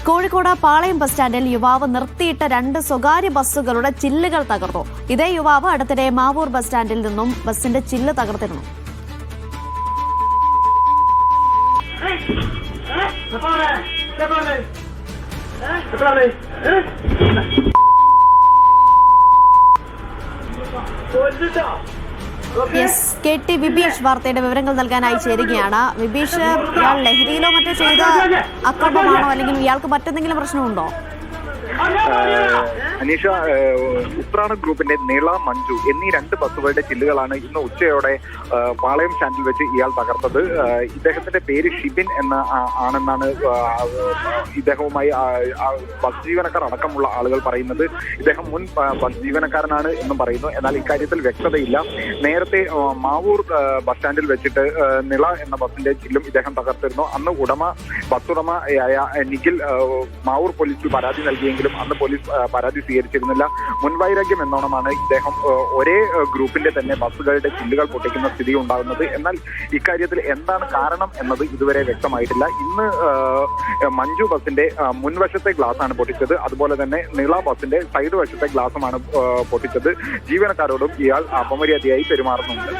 കോഴിക്കോട് പാളയം bus സ്റ്റാൻഡിൽ യുവാവ് നിർത്തിയിട്ട 2 സ്വകാര്യ ബസ്സുകളുടെ ചില്ലുകൾ തകർന്നു. ഇതേ യുവാവ് അടുത്തിടെ മാവൂർ ബസ് സ്റ്റാൻഡിൽ നിന്നും ബസിന്റെ ചില്ല് തകർത്തിരുന്നു. KT വിബീഷ് വാർത്തയുടെ വിവരങ്ങൾ നൽകാനായി ചേരുകയാണ്. വിബീഷ്, ഇയാൾ ലഹരിയിലോ മറ്റോ ചെയ്ത അക്രമമാണോ, അല്ലെങ്കിൽ ഇയാൾക്ക് മറ്റെന്തെങ്കിലും പ്രശ്നമുണ്ടോ? അനീഷ, ഉത്രാടം ഗ്രൂപ്പിന്റെ നീള, മഞ്ജു എന്നീ 2 ബസ്സുകളുടെ ചില്ലുകളാണ് ഇന്ന് ഉച്ചയോടെ പാളയം സ്റ്റാൻഡിൽ വെച്ച് ഇയാൾ തകർത്തത്. ഇദ്ദേഹത്തിന്റെ പേര് ഷിബിൻ ആണെന്നാണ് ഇദ്ദേഹവുമായി ബസ് ജീവനക്കാർ അടക്കമുള്ള ആളുകൾ പറയുന്നത്. ഇദ്ദേഹം മുൻ ബസ് ജീവനക്കാരനാണ് എന്നും പറയുന്നു. എന്നാൽ ഇക്കാര്യത്തിൽ വ്യക്തതയില്ല. നേരത്തെ മാവൂർ ബസ് സ്റ്റാൻഡിൽ വെച്ചിട്ട് നിള എന്ന ബസിന്റെ ചില്ലും ഇദ്ദേഹം തകർത്തിരുന്നു. അന്ന് ബസ്സുടമയായ നിഖിൽ മാവൂർ പോലീസിൽ പരാതി നൽകിയെങ്കിലും അന്ന് പോലീസ് പരാതി സ്വീകരിച്ചിരുന്നില്ല. മുൻവൈരാഗ്യം എന്നോണമാണ് ഇദ്ദേഹം ഒരേ ഗ്രൂപ്പിന്റെ തന്നെ ബസ്സുകളുടെ ചില്ലുകൾ പൊട്ടിക്കുന്ന സ്ഥിതി ഉണ്ടാകുന്നത്. എന്നാൽ ഇക്കാര്യത്തിൽ എന്താണ് കാരണം എന്നത് ഇതുവരെ വ്യക്തമായിട്ടില്ല. ഇന്ന് മഞ്ജു ബസിന്റെ മുൻവശത്തെ ഗ്ലാസ് ആണ് പൊട്ടിച്ചത്. അതുപോലെ തന്നെ നീള ബസിന്റെ സൈഡ് വശത്തെ ഗ്ലാസുമാണ് പൊട്ടിച്ചത്. ജീവനക്കാരോടും ഇയാൾ അപമര്യാദയായി പെരുമാറുന്നുണ്ട്.